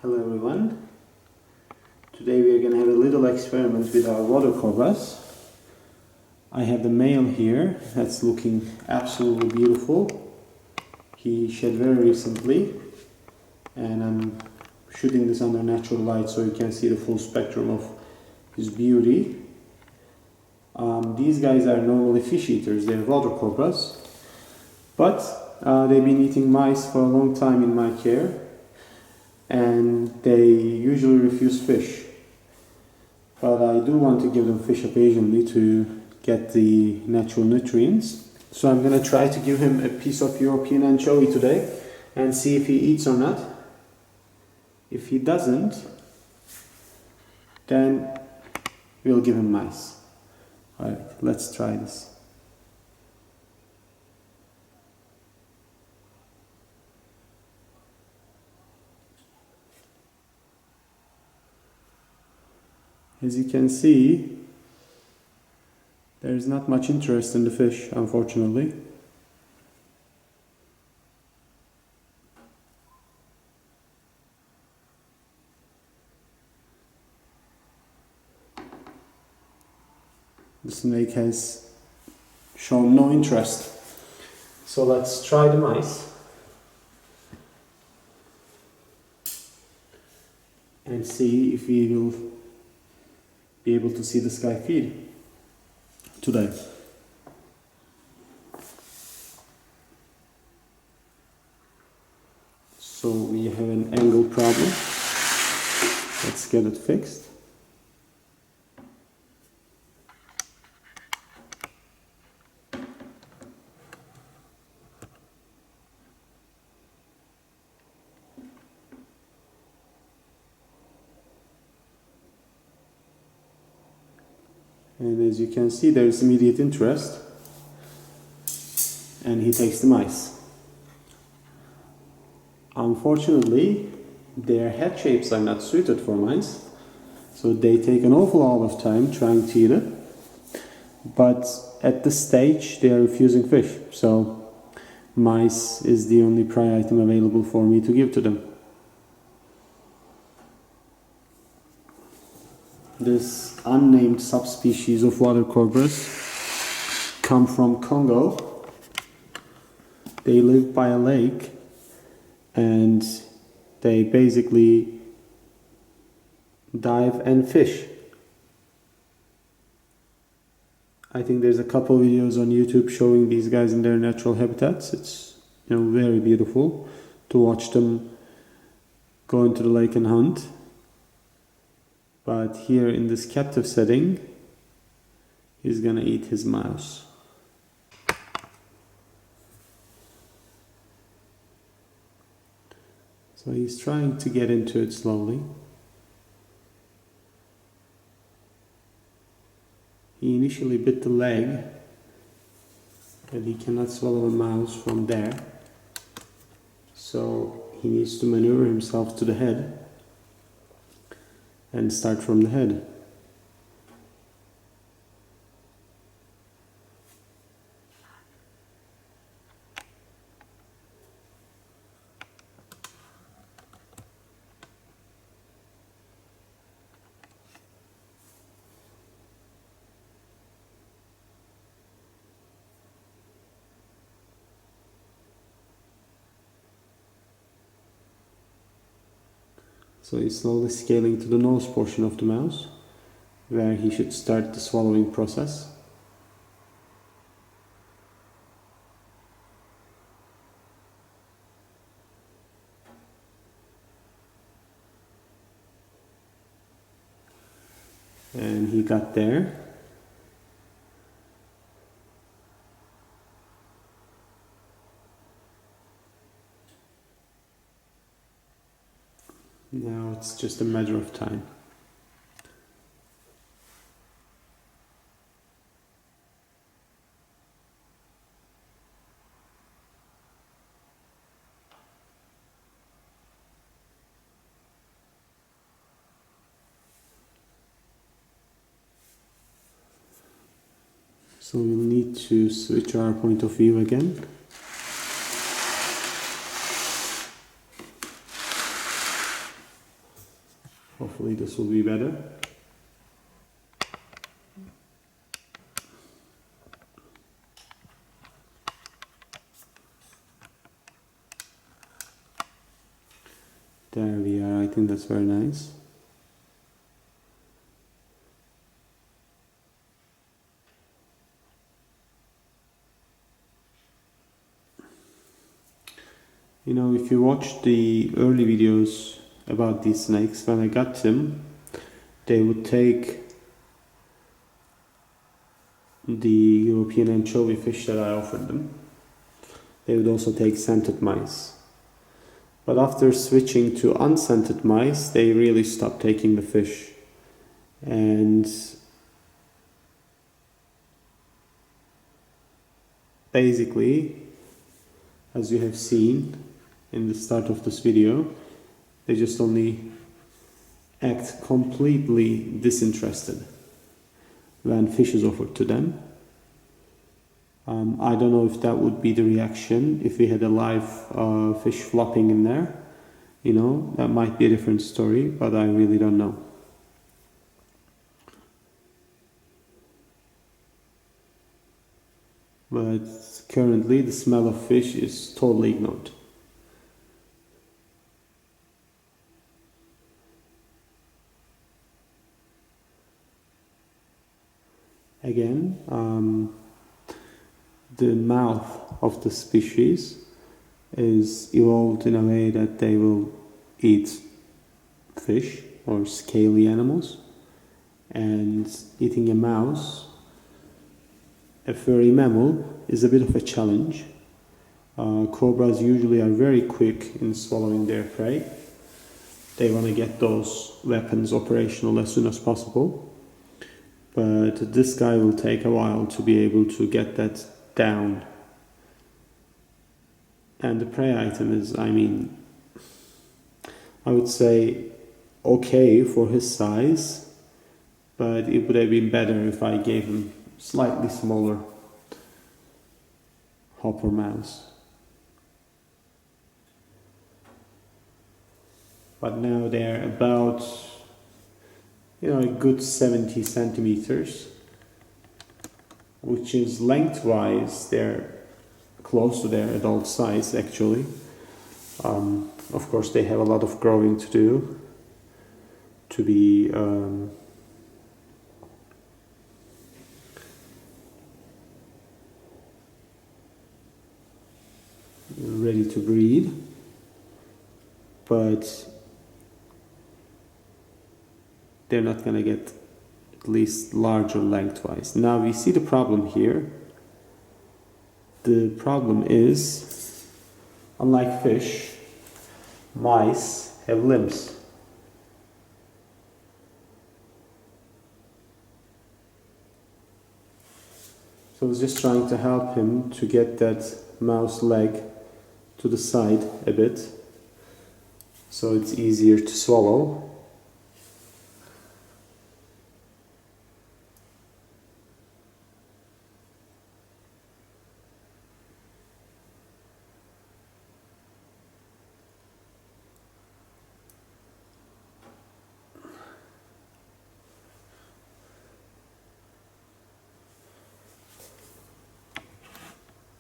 Hello everyone. Today we are going to have a little experiment with our water cobras. I have the male here that's looking absolutely beautiful. He shed very recently and I'm shooting this under natural light so you can see the full spectrum of his beauty. These guys are normally fish eaters, they're water cobras, but they've been eating mice for a long time in my care. And they usually refuse fish, but I do want to give them fish occasionally to get the natural nutrients. So I'm going to try to give him a piece of European anchovy today and see if he eats or not. If he doesn't, then we'll give him mice. Alright, let's try this. As you can see, there's not much interest in the fish, unfortunately. The snake has shown no interest. So let's try the mice and see if we will be able to see this guy feed today. So we have an angle problem. Let's get it fixed. And as you can see, there is immediate interest, and he takes the mice. Unfortunately, their head shapes are not suited for mice, so they take an awful lot of time trying to eat it. But at this stage, they are refusing fish, so mice is the only prey item available for me to give to them. This unnamed subspecies of water cobras come from Congo. They live by a lake and they basically dive and fish. I think there's a couple videos on YouTube showing these guys in their natural habitats. It's very beautiful to watch them go into the lake and hunt. But here in this captive setting, he's gonna eat his mouse. So he's trying to get into it slowly. He initially bit the leg, but he cannot swallow a mouse from there. So he needs to maneuver himself to the head and start from the head. So he's slowly scaling to the nose portion of the mouse, where he should start the swallowing process. And he got there. Now it's just a matter of time. So we'll need to switch our point of view again. Hopefully this will be better. There we are, I think that's very nice. You know, if you watch the early videos about these snakes, when I got them, they would take the European anchovy fish that I offered them. They would also take scented mice. But after switching to unscented mice, they really stopped taking the fish. And basically, as you have seen in the start of this video, they just only act completely disinterested when fish is offered to them. I don't know if that would be the reaction if we had a live fish flopping in there. You know, that might be a different story, but I really don't know. But currently the smell of fish is totally ignored. Again, the mouth of the species is evolved in a way that they will eat fish or scaly animals, and eating a mouse, a furry mammal, is a bit of a challenge. Cobras usually are very quick in swallowing their prey. They want to get those weapons operational as soon as possible, but this guy will take a while to be able to get that down. And the prey item is, I mean, I would say okay for his size, but it would have been better if I gave him slightly smaller hopper mouse. But now they're about, you know, a good 70 centimeters, which is lengthwise they're close to their adult size actually. Of course they have a lot of growing to do to be ready to breed, but they're not going to get at least larger lengthwise. Now we see the problem here. The problem is, unlike fish, mice have limbs. So I was just trying to help him to get that mouse leg to the side a bit, so it's easier to swallow.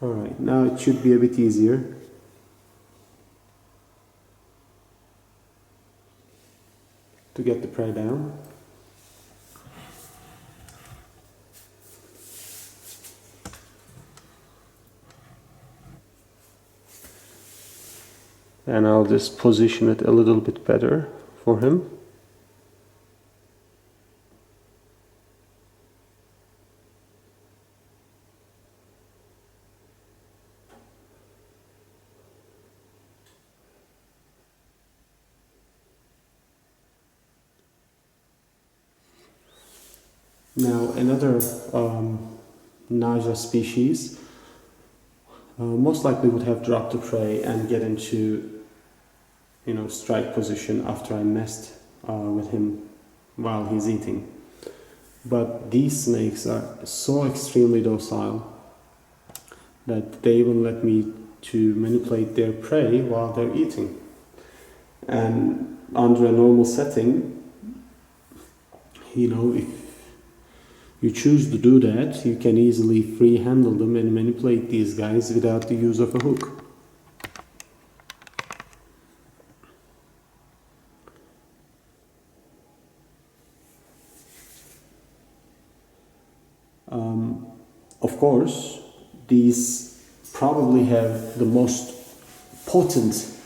Alright, now it should be a bit easier. To get the prey down. And I'll just position it a little bit better for him. Now another Naja species most likely would have dropped the prey and get into, you know, strike position after I messed with him while he's eating. But these snakes are so extremely docile that they will let me to manipulate their prey while they're eating. And under a normal setting, you know, if you choose to do that, you can easily free handle them and manipulate these guys without the use of a hook. Of course, these probably have the most potent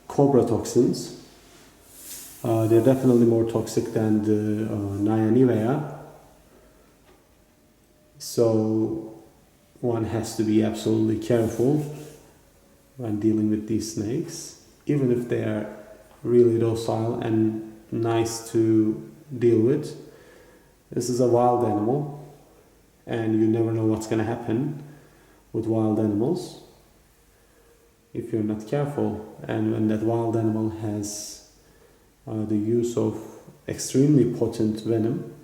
cobra toxins. They're definitely more toxic than the Nyanivea. So one has to be absolutely careful when dealing with these snakes, even if they are really docile and nice to deal with. This is a wild animal, and you never know what's going to happen with wild animals if you're not careful. And when that wild animal has the use of extremely potent venom,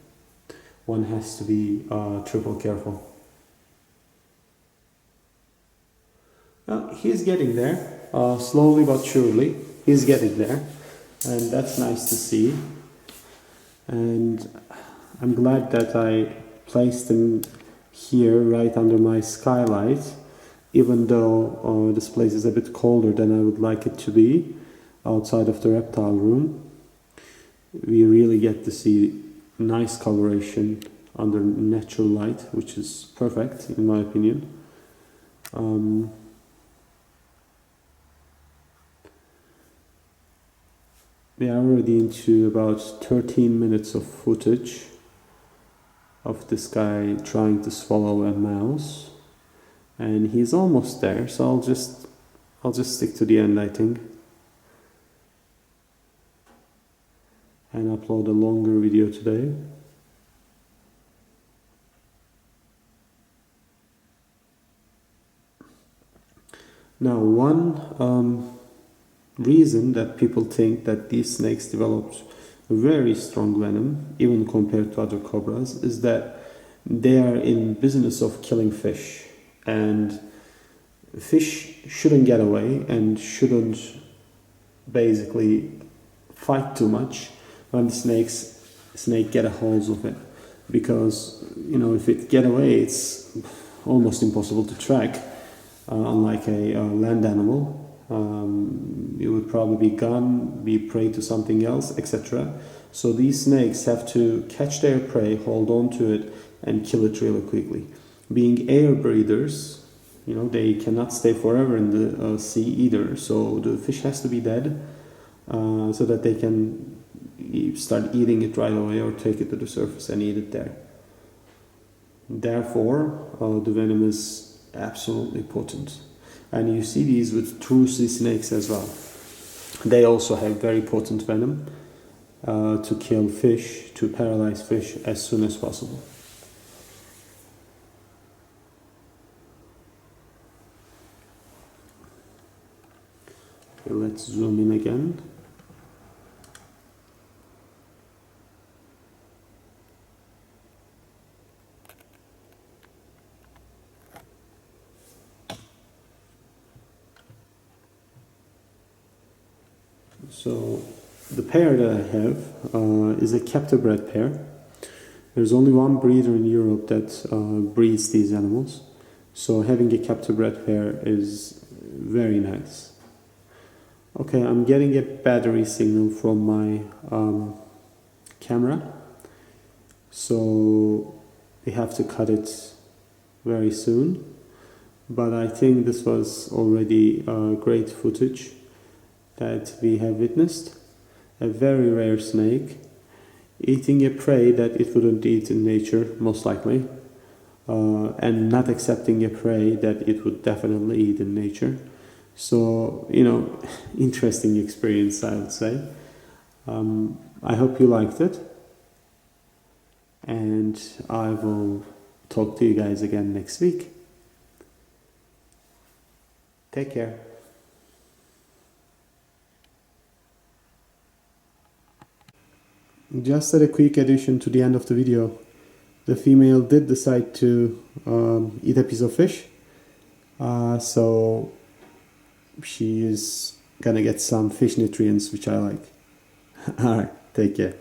one has to be triple careful. He's getting there, slowly but surely. He's getting there, and that's nice to see. And I'm glad that I placed him here right under my skylight, even though this place is a bit colder than I would like it to be outside of the reptile room. We really get to see nice coloration under natural light, which is perfect in my opinion. We are already into about 13 minutes of footage of this guy trying to swallow a mouse, and he's almost there, so I'll just stick to the end, I think, and upload a longer video today. Now, one reason that people think that these snakes developed very strong venom, even compared to other cobras, is that they are in business of killing fish, and fish shouldn't get away and shouldn't basically fight too much when the snake get a hold of it, because you know, if it get away, it's almost impossible to track. Unlike a land animal, it would probably be gone, be prey to something else, etc. So these snakes have to catch their prey, hold on to it, and kill it really quickly. Being air breeders, you know, they cannot stay forever in the sea either. So the fish has to be dead, so that they can start eating it right away or take it to the surface and eat it there. Therefore, the venom is absolutely potent. And you see these with true sea snakes as well. They also have very potent venom to kill fish, to paralyze fish as soon as possible. Okay, let's zoom in again. So the pair that I have is a captive bred pair. There's only one breeder in Europe that breeds these animals. So having a captive bred pair is very nice. Okay, I'm getting a battery signal from my camera. So we have to cut it very soon. But I think this was already great footage that we have witnessed. A very rare snake eating a prey that it wouldn't eat in nature, most likely, and not accepting a prey that it would definitely eat in nature. So, you know, interesting experience, I would say. I hope you liked it, and I will talk to you guys again next week. Take care. Just as a quick addition to the end of the video, the female did decide to eat a piece of fish, so she is gonna get some fish nutrients, which I like. Alright, take care.